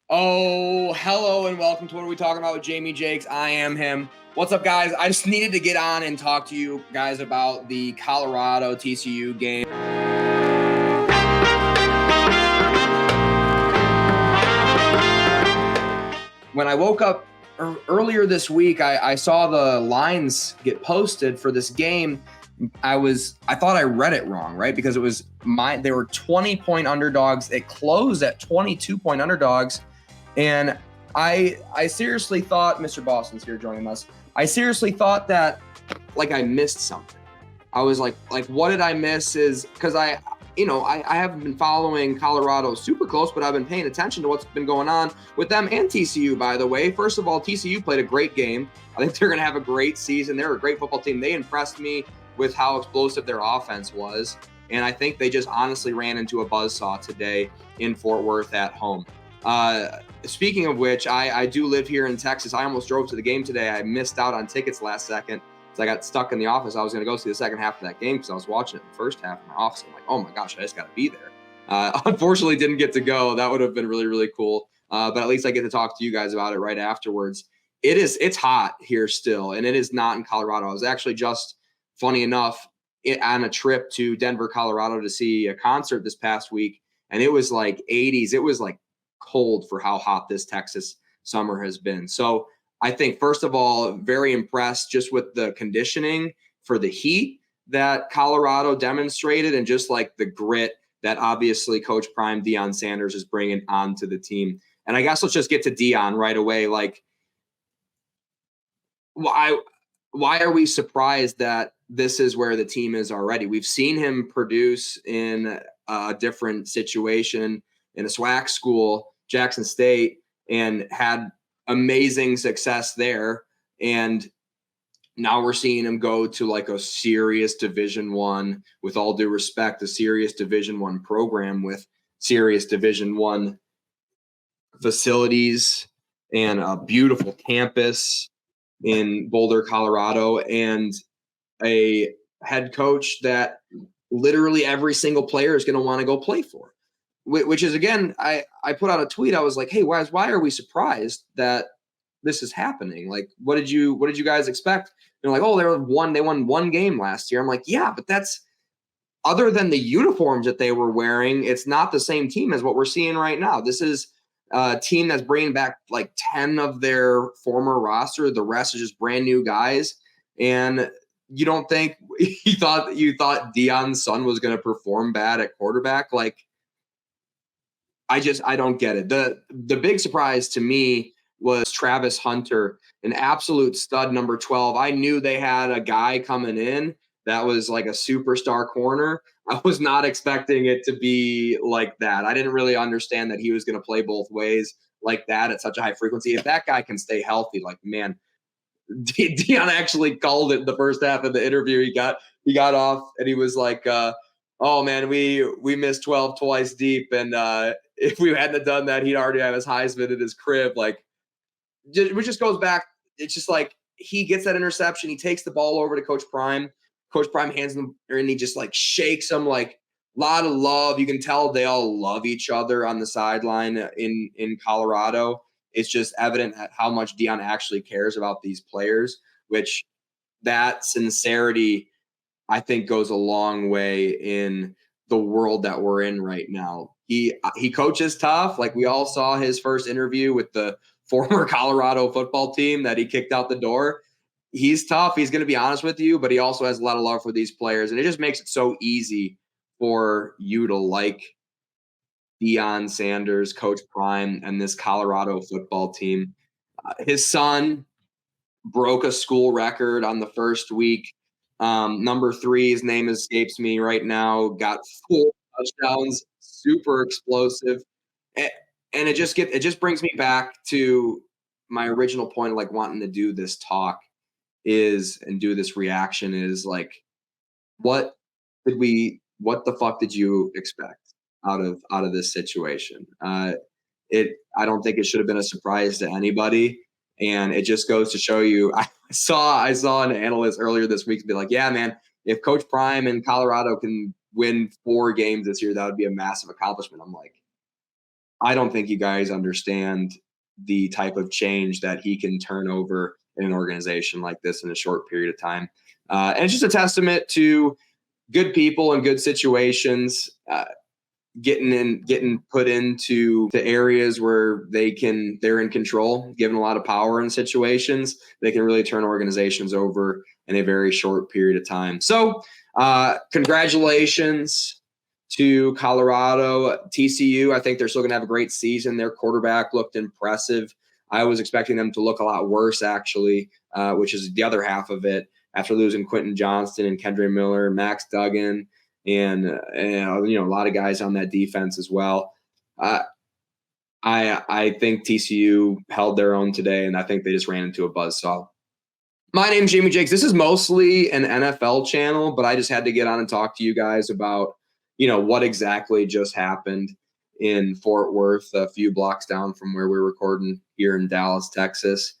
Oh, hello and welcome to What Are We Talking About with Jamie Jakes. I am him. What's up, guys? I just needed to get on and talk to you guys about the Colorado TCU game. When I woke up earlier this week, I saw the lines get posted for this game. I thought I read it wrong, right? Because they were 20-point underdogs. It closed at 22-point underdogs. And I seriously thought, Mr. Boston's here joining us. I seriously thought that I missed something. I was like, what did I miss? Is because I haven't been following Colorado super close, but I've been paying attention to what's been going on with them and TCU, by the way. First of all, TCU played a great game. I think they're going to have a great season. They're a great football team. They impressed me with how explosive their offense was. And I think they just honestly ran into a buzzsaw today in Fort Worth at home. Speaking of which, I do live here in Texas. I almost drove to the game today. I missed out on tickets last second because I got stuck in the office. I was going to go see the second half of that game because I was watching it in the first half in my office. I'm like, oh my gosh, I just got to be there. Unfortunately, didn't get to go. That would have been really, really cool. But at least I get to talk to you guys about it right afterwards. It's hot here still, and it is not in Colorado. I was actually just, funny enough, on a trip to Denver, Colorado to see a concert this past week, and it was like 80s. It was like cold for how hot this Texas summer has been. So I think, first of all, very impressed just with the conditioning for the heat that Colorado demonstrated, and just like the grit that obviously Coach Prime Deion Sanders is bringing onto the team. And I guess let's just get to Deion right away. Like, why are we surprised that this is where the team is already? We've seen him produce in a different situation in a SWAC school, Jackson State, and had amazing success there. And now we're seeing him go to like a serious Division I, with all due respect, a serious Division I program with serious Division I facilities and a beautiful campus in Boulder, Colorado, and a head coach that literally every single player is going to want to go play for. Which is, again, I put out a tweet. I was like, hey, why are we surprised that this is happening? Like, what did you guys expect? They're like, oh, they won one game last year. I'm like, yeah, but that's, other than the uniforms that they were wearing, it's not the same team as what we're seeing right now. This is a team that's bringing back like 10 of their former roster. The rest is just brand new guys. And you don't think you thought Deion's son was going to perform bad at quarterback? Like, I don't get it. The big surprise to me was Travis Hunter, an absolute stud, number 12. I knew they had a guy coming in that was like a superstar corner. I was not expecting it to be like that. I didn't really understand that he was going to play both ways like that at such a high frequency. If that guy can stay healthy, like, man, Deion actually called it the first half of the interview. He got off and he was like, oh man, we missed 12 twice deep. And if we hadn't done that, he'd already have his Heisman in his crib. Like, which just goes back. It's just like, he gets that interception. He takes the ball over to Coach Prime. Coach Prime hands him, and he just like shakes him, like, a lot of love. You can tell they all love each other on the sideline in Colorado. It's just evident how much Deion actually cares about these players, which that sincerity, I think, goes a long way in the world that we're in right now. He coaches tough. Like, we all saw his first interview with the former Colorado football team that he kicked out the door. He's tough. He's going to be honest with you, but he also has a lot of love for these players. And it just makes it so easy for you to like Deion Sanders, Coach Prime, and this Colorado football team. His son broke a school record on the first week. Number 3, his name escapes me right now, got 4 touchdowns, super explosive. And it just brings me back to my original point of like wanting to do this talk and do this reaction is like, what the fuck did you expect out of this situation? I don't think it should have been a surprise to anybody. And it just goes to show you, I saw an analyst earlier this week be like, yeah, man, if Coach Prime in Colorado can win 4 games this year, that would be a massive accomplishment. I'm like, I don't think you guys understand the type of change that he can turn over in an organization like this in a short period of time. And it's just a testament to good people and good situations getting put into the areas where they're in control, given a lot of power in situations. They can really turn organizations over in a very short period of time. So congratulations to Colorado TCU. I think they're still going to have a great season. Their quarterback looked impressive. I was expecting them to look a lot worse, actually, which is the other half of it. After losing Quentin Johnston and Kendra Miller, Max Duggan, and a lot of guys on that defense as well. I think TCU held their own today, and I think they just ran into a buzzsaw. My name's Jamie Jakes. This is mostly an NFL channel, but I just had to get on and talk to you guys about what exactly just happened in Fort Worth, a few blocks down from where we're recording here in Dallas, Texas.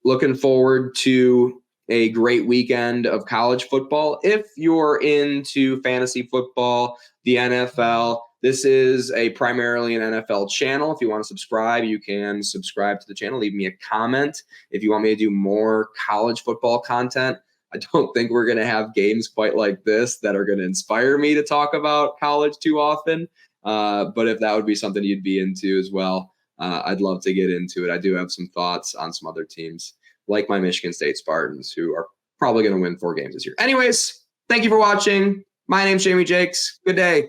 Looking forward to a great weekend of college football. If you're into fantasy football, the NFL, this is primarily an NFL channel. If you want to subscribe, you can subscribe to the channel. Leave me a comment. If you want me to do more college football content, I don't think we're going to have games quite like this that are going to inspire me to talk about college too often. But if that would be something you'd be into as well, I'd love to get into it. I do have some thoughts on some other teams, like my Michigan State Spartans, who are probably going to win 4 games this year. Anyways, thank you for watching. My name's Jamie Jakes. Good day.